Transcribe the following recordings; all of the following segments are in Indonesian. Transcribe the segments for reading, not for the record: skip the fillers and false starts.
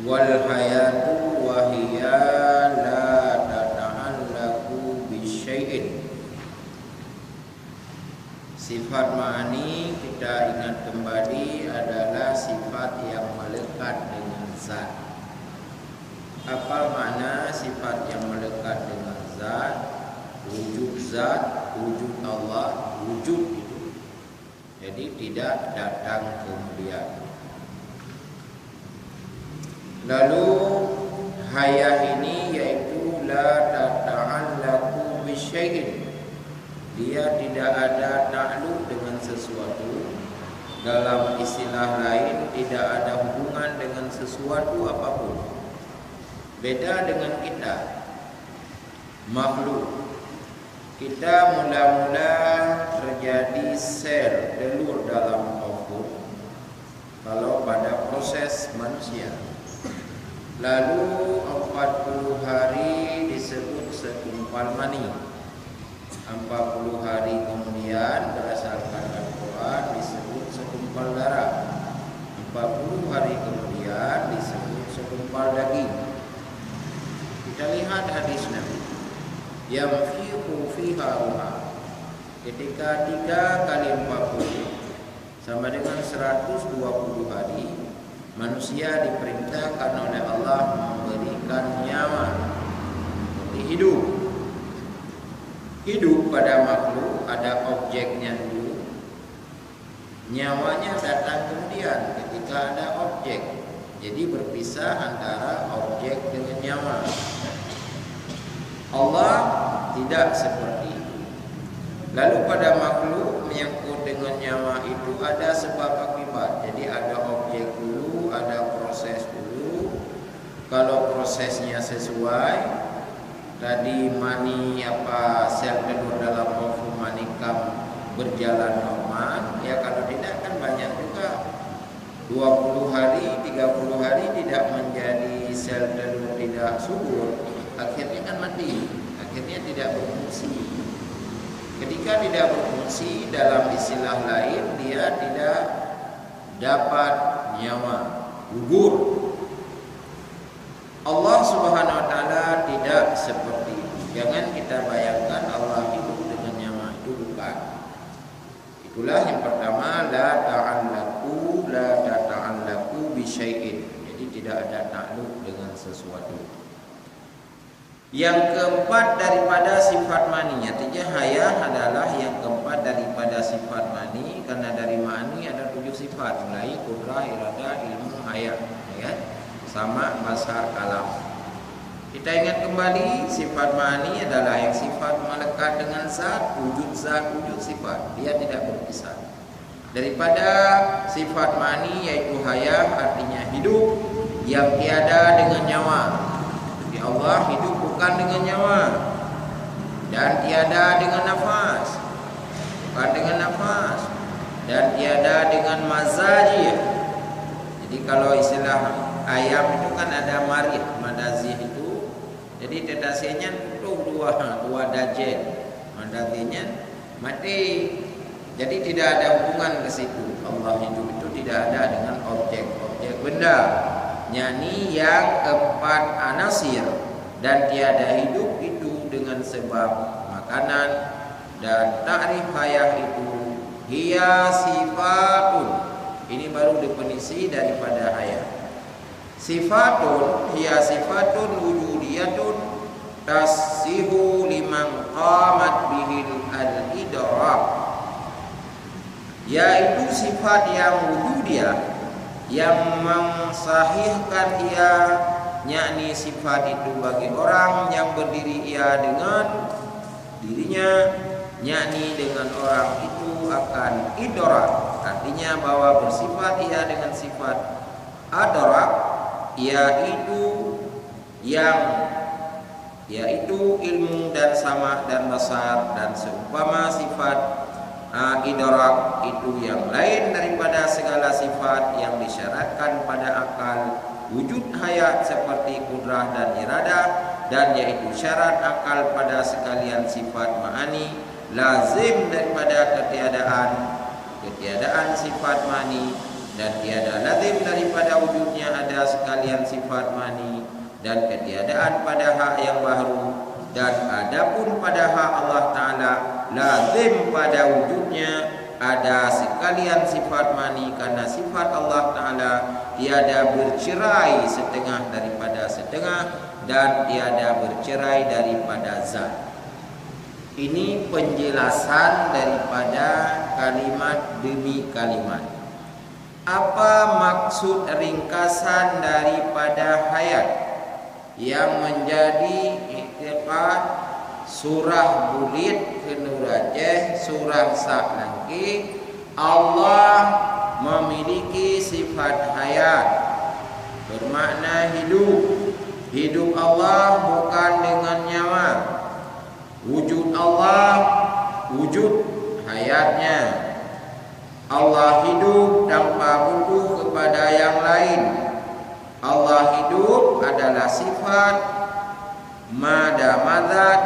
wal hayatu wa hiya la tata'allaqu bisyai'in. Sifat ma'ani kita ingat kembali adalah sifat yang melekat dengan zat. Apa makna sifat yang melekat dengan zat? Wujud zat, wujud Allah, wujud itu. Jadi tidak datang kemudian. Lalu hayah ini yaitu la tata'allaqu bisyai'in. Dia tidak ada takluk dengan sesuatu. Dalam istilah lain, tidak ada hubungan dengan sesuatu apapun. Beda dengan kita, makhluk. Kita mula-mula terjadi sel telur dalam ovum kalau pada proses manusia. Lalu 40 hari disebut segumpal mani. 40 hari kemudian berdasarkan Al-Quran disebut segumpal darah. 40 hari kemudian disebut segumpal daging. Kita lihat hadis Nabi, yamfiqu fiha ruha. Ketika 3 kali 40 sama dengan 120 hari, manusia diperintahkan oleh Allah memberikan nyawa seperti hidup. Hidup pada makhluk ada objeknya dulu, nyawanya datang kemudian ketika ada objek. Jadi berpisah antara objek dengan nyawa. Allah tidak seperti itu. Lalu pada makhluk menyangkut dengan nyawa itu ada sebab akibat. Jadi ada objek dulu, ada proses dulu. Kalau prosesnya sesuai, tadi mani sel telur dalam ovum manikam berjalan normal, ya kalau tidak kan banyak juga 20 hari, 30 hari tidak menjadi sel telur, tidak subur, akhirnya kan mati, akhirnya tidak berfungsi. Ketika tidak berfungsi, dalam istilah lain dia tidak dapat nyawa, gugur. Allah Subhanahu wa taala tidak seperti itu. Jangan kita bayangkan Allah hidup dengan nyawa, itu bukan. Itulah yang pertama, la ta'allaqu bi syai'in. Jadi tidak ada takluk dengan sesuatu. Yang keempat daripada sifat mani, artinya hayah adalah yang keempat daripada sifat mani, karena dari mani ada 7 sifat, mulai kudrah, iradah, ilmu, hayah, ya kan? Sama basar kalam. Kita ingat kembali, sifat ma'ani adalah yang sifat melekat dengan zat, wujud sifat. Dia tidak berpisah. Daripada sifat ma'ani yaitu hayah, artinya hidup yang tiada dengan nyawa. Jadi Allah hidup bukan dengan nyawa, dan tiada dengan nafas, bukan dengan nafas, dan tiada dengan mazajih. Jadi kalau istilah ayam itu kan ada marid, madazih itu. Jadi tetasinya itu dua dajen, madazihnya mati. Jadi tidak ada hubungan ke situ. Allah hidup itu tidak ada dengan objek benda. Yani yang keempat anasir, dan tiada hidup itu dengan sebab makanan. Dan ta'rif hayah itu hiya sifatun. Ini baru definisi daripada hayah. Sifatun hiya sifatun wujudiyatun tasihu liman qamat bihil al-idrak, yaitu sifat yang wujudiyah yang mensahihkan ia, yakni sifat itu bagi orang yang berdiri ia dengan dirinya, yakni dengan orang itu akan idrak, artinya bahwa bersifat ia dengan sifat adrak, yaitu ilmu dan sama dan basar, dan seumpama sifat idrak itu yang lain daripada segala sifat yang disyaratkan pada akal wujud hayat seperti kudrah dan iradah, dan yaitu syarat akal pada sekalian sifat ma'ani, lazim daripada ketiadaan sifat ma'ani dan tiada lazim daripada wujudnya ada sekalian sifat mani, dan ketiadaan pada hak yang baru, dan adapun pada hak Allah Ta'ala lazim pada wujudnya ada sekalian sifat mani, karena sifat Allah Ta'ala tiada bercerai setengah daripada setengah, dan tiada bercerai daripada zat. Ini penjelasan daripada kalimat demi kalimat. Apa maksud ringkasan daripada hayat yang menjadi iktiqad surah Bulit ke Nurajeh, surah Sa'langki? Allah memiliki sifat hayat, bermakna hidup. Hidup Allah bukan dengan nyawa. Wujud Allah wujud hayatnya. Allah hidup tanpa butuh kepada yang lain. Allah hidup adalah sifat madamadat,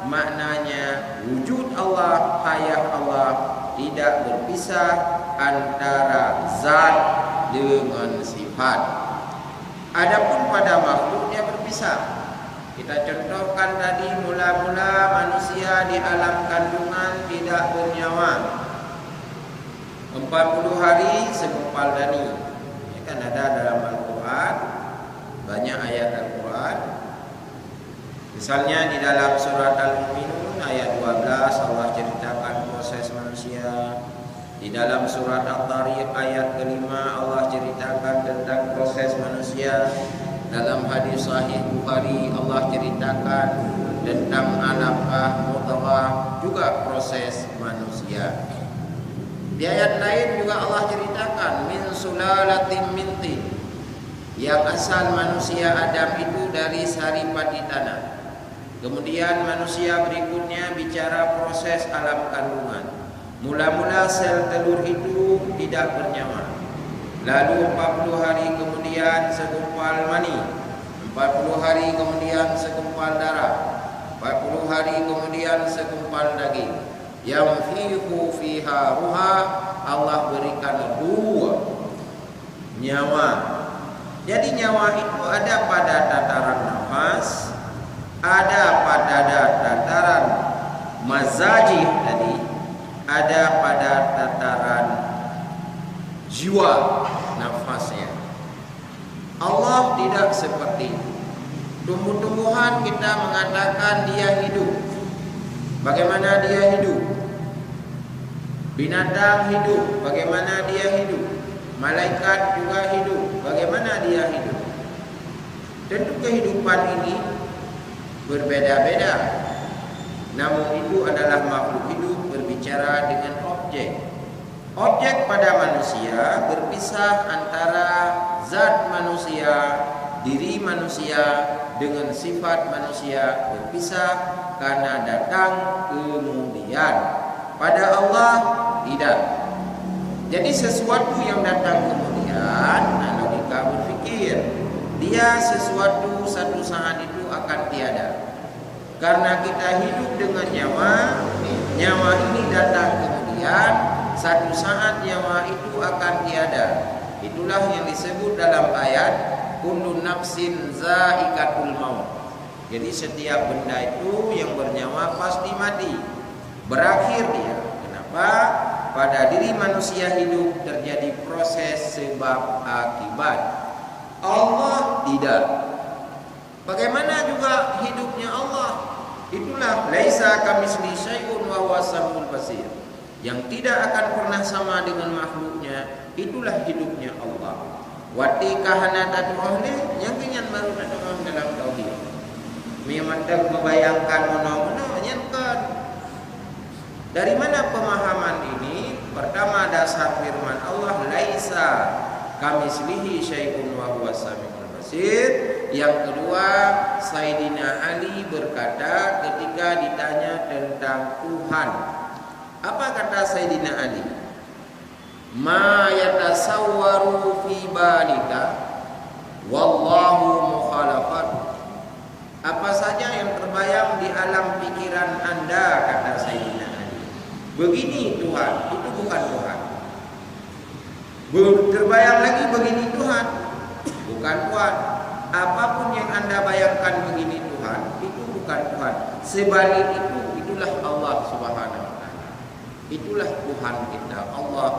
maknanya wujud Allah, hayat Allah tidak berpisah antara zat dengan sifat. Adapun pada makhluknya berpisah. Kita contohkan tadi, mula-mula manusia di alam kandungan tidak bernyawa. 40 hari segumpal dani. Ini kan ada dalam Al-Quran, banyak ayat Al-Quran. Misalnya di dalam surat Al-Mu'minun ayat 12 Allah ceritakan proses manusia. Di dalam surat At-Tariq ayat kelima Allah ceritakan tentang proses manusia. Dalam hadis sahih Bukhari Allah ceritakan tentang alaqah, mudghah, juga proses manusia. Di ayat lain juga Allah ceritakan min sulalatin min tin, yang asal manusia Adam itu dari sari padi tanah. Kemudian manusia berikutnya bicara proses alam kandungan. Mula-mula sel telur itu tidak bernyawa. Lalu 40 hari kemudian segumpal mani, 40 hari kemudian segumpal darah, 40 hari kemudian segumpal daging. Yang fihu fiha ruha, Allah berikan 2 nyawa. Jadi nyawa itu ada pada tataran nafas, ada pada tataran mazajih tadi, ada pada tataran jiwa nafasnya. Allah tidak seperti itu. Tumbuh-tumbuhan kita mengatakan dia hidup. Bagaimana dia hidup? Binatang hidup. Bagaimana dia hidup? Malaikat juga hidup. Bagaimana dia hidup? Tentu kehidupan ini berbeda-beda. Namun itu adalah makhluk hidup berbicara dengan objek. Objek pada manusia berpisah antara zat manusia, diri manusia dengan sifat manusia berpisah karena datang kemudian. Pada Allah tidak. Jadi sesuatu yang datang kemudian, logika berpikir dia sesuatu satu saat itu akan tiada. Karena kita hidup dengan nyawa, nyawa ini datang kemudian, satu saat nyawa itu akan tiada. Itulah yang disebut dalam ayat kullu nafsin za'iqatul maut. Jadi setiap benda itu yang bernyawa pasti mati, berakhir dia. Kenapa? Pada diri manusia hidup terjadi proses sebab akibat. Allah tidak. Bagaimana juga hidupnya Allah? Itulah laisa kamitsli syai'un wa huwas samiul basir. Yang tidak akan pernah sama dengan makhluknya, itulah hidupnya Allah. Wati kahana tatu'ahli, yang kenyan baru tatu'ah dalam tauhid. Memandang membayangkan mono-mono nyenkan. Dari mana pemahaman ini? Pertama dasar firman Allah, laisa kamitslihi syai'un wa huwas samiul basir. Yang kedua, Sayyidina Ali berkata ketika ditanya tentang Tuhan. Apa kata Sayyidina Ali? Ma yatasawwaru fi balika wallahu mukhalafat. Apa saja yang terbayang di alam pikiran Anda, kata Sayyidina Ali. Begini Tuhan, itu bukan Tuhan. Berbayang lagi begini Tuhan, bukan Tuhan. Apapun yang anda bayangkan begini Tuhan, itu bukan Tuhan. Sebalik itu, itulah Allah Subhanahu Wa Taala. Itulah Tuhan kita, Allah.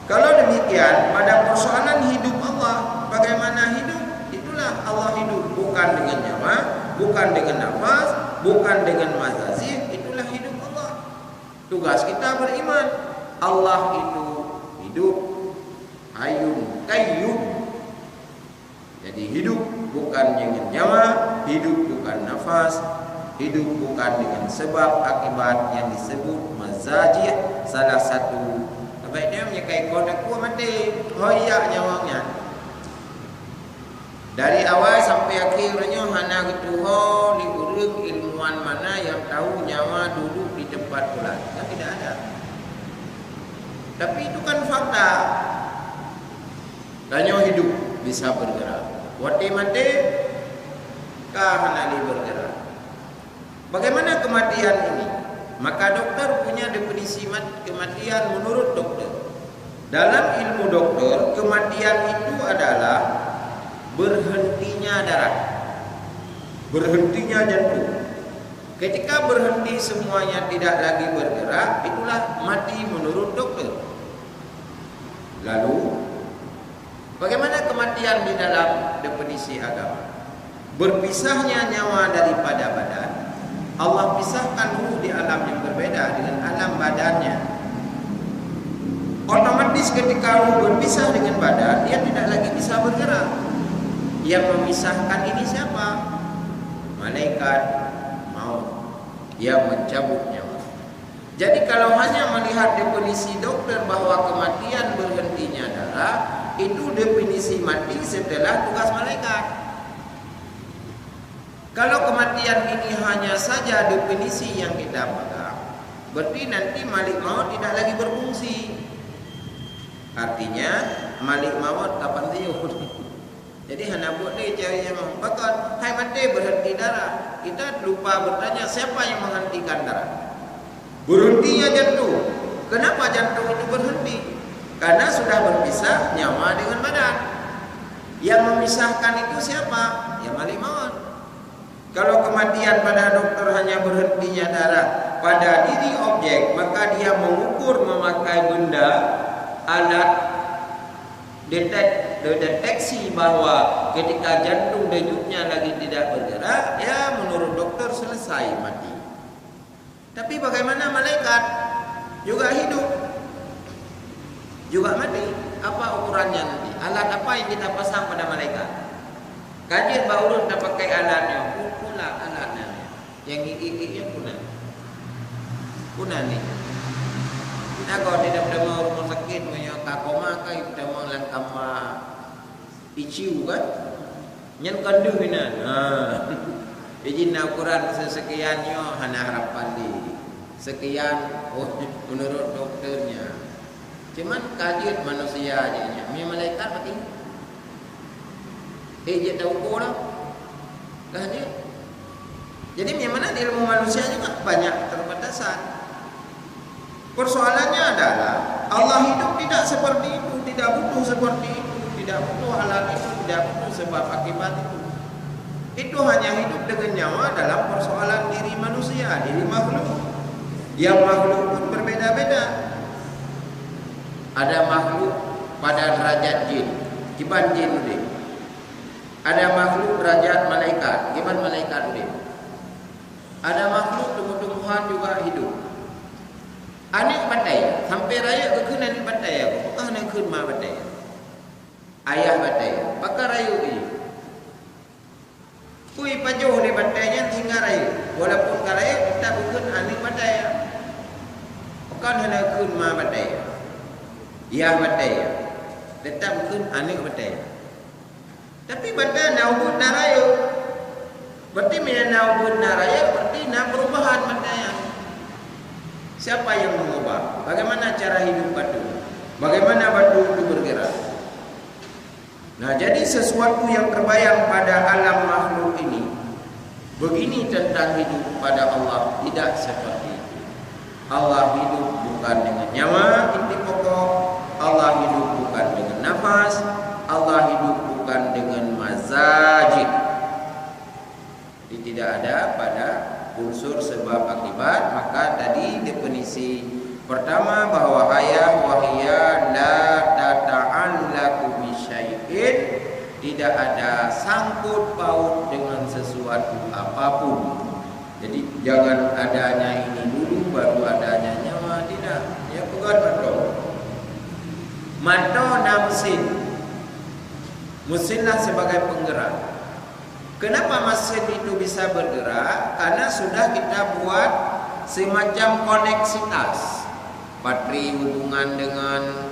Kalau demikian, pada persoalan hidup Allah, bagaimana hidup? Itulah Allah hidup, bukan dengan nyawa, bukan dengan nafas, bukan dengan mazazih. Itulah hidup Allah. Tugas kita beriman, Allah itu hidup, hayyun qayyum. Jadi hidup bukan dengan nyawa, hidup bukan nafas, hidup bukan dengan sebab akibat yang disebut mazajih. Salah satu baiknya menyekai kodak ku mati hoyak nyawanya. Dari awal sampai akhirnya hana gitu ho di urang ilmuwan mana yang tahu nyawa duduk di tempat bulan. Kan tidak ada. Tapi itu kan fakta. Danyo hidup bisa bergerak. Wati mati kah hana bergerak. Bagaimana kematian ini? Maka dokter punya definisi kematian menurut dokter. Dalam ilmu dokter, kematian itu adalah berhentinya darah, berhentinya jantung. Ketika berhenti semuanya tidak lagi bergerak, itulah mati menurut dokter. Lalu, bagaimana kematian di dalam definisi agama? Berpisahnya nyawa daripada badan. Allah pisahkan ruh di alam yang berbeda dengan alam badannya. Otomatis ketika ruh berpisah dengan badan, dia tidak lagi bisa bergerak. Yang memisahkan ini siapa? Malaikat maut yang mencabut nyawa. Jadi kalau hanya melihat definisi dokter bahwa kematian berhentinya darah, itu definisi mati setelah tugas malaikat. Kalau kematian ini hanya saja definisi yang kita pegang, berarti nanti malik maut tidak lagi berfungsi. Artinya malik maut kapan tiup. Jadi hana buat dia cari yang membakar. Hai mati berhenti darah. Kita lupa bertanya siapa yang menghentikan darah. Berhentinya jantung. Kenapa jantung itu berhenti? Karena sudah berpisah nyawa dengan badan. Yang memisahkan itu siapa? Ya malik maut. Kalau kematian pada dokter hanya berhentinya darah pada diri objek, maka dia mengukur memakai benda alat deteksi bahwa ketika jantung dejutnya lagi tidak bergerak, ya menurut dokter selesai mati. Tapi bagaimana malaikat? Juga hidup, juga mati. Apa ukurannya nanti? Alat apa yang kita pasang pada malaikat? Kajian baurun tak pakai alatnya, pula alatnya. Yang gigi-giginya punah ni. Nah kalau tidak ada rumah sakit, punya kakoma kai kita mau langkama iciu kan, nyen kandu hina. Izin ukuran sesekiannya hana harapan di sekian menurut dokternya. Cuman kajian manusia aja nya. Malaikat mati. Dia tahu pula lah dia. Jadi memang ilmu manusia juga banyak keterbatasan. Persoalannya adalah Allah hidup tidak seperti itu, tidak butuh seperti itu, tidak butuh alat itu, tidak butuh sebab akibat itu. Itu hanya hidup dengan nyawa dalam persoalan diri manusia, diri makhluk. Yang makhluk pun berbeda-beda. Ada makhluk pada derajat jin, kiban jin udah. Ada makhluk derajat malaikat. Gimana malaikat udah? Ada makhluk tumbuh-tumbuhan juga hidup. Anak batai sampai raya ke kena ni batai aku. Apakah nak kun ma batai? Ayah batai. Pakar rayu ni. Kui pajo ni batainya tinggal rayu. Walaupun kalaya kita bukan anak batai. Apakah nak kun ma batai? Ya batai. Tetap bukan anak batai. Tapi benda naubud narayo. Berarti mina naubud narayo berarti na perubahan benda. Siapa yang mengubah? Bagaimana cara hidup batu? Bagaimana batu itu bergerak? Nah, jadi sesuatu yang terbayang pada alam makhluk ini begini tentang hidup pada Allah, tidak seperti itu. Allah hidup bukan dengan nyawa inti pokok, Allah hidup bukan dengan nafas, tidak ada pada unsur sebab akibat. Maka tadi definisi pertama bahwa hayah wahia la tata'allaqu bi syai'in, tidak ada sangkut paut dengan sesuatu apapun. Jadi jangan adanya ini dulu baru adanya nyawa, tidak. Ya bukan betul. Mata namsin, mesinlah sebagai penggerak. Kenapa mesin itu bisa bergerak? Karena sudah kita buat semacam koneksitas. Patri hubungan dengan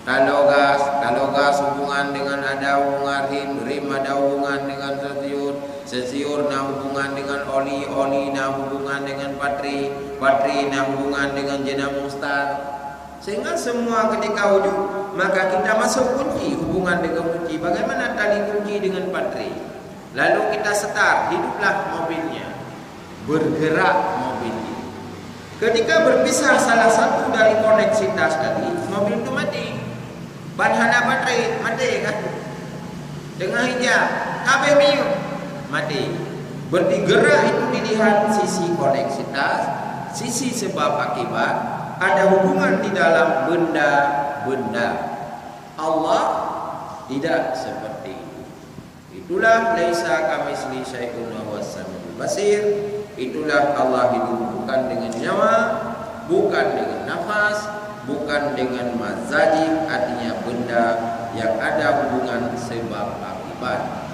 talogas, talogas hubungan dengan ada hubungan rim, rim ada hubungan dengan sesiur, sesiur na hubungan dengan oli, oli na hubungan dengan patri, patri na hubungan dengan jenam mustar. Sehingga semua ketika wujud, maka kita masuk kunci, hubungan dengan kunci. Bagaimana tali kunci dengan patri? Lalu kita setar, hiduplah mobilnya, bergerak mobil itu. Ketika berpisah salah satu dari koneksitas tadi, mobil itu mati. Banhana baterai mati kan? Dengan hijab, kabeh miu mati. Berarti gerak itu dilihat sisi koneksitas, sisi sebab akibat. Ada hubungan di dalam benda-benda. Allah tidak seperti itu. Itulah laisa kamitsli syai'un wa huwas samiul basir. Itulah Allah hidup bukan dengan nyawa, bukan dengan nafas, bukan dengan mazajik, artinya benda yang ada hubungan sebab akibat.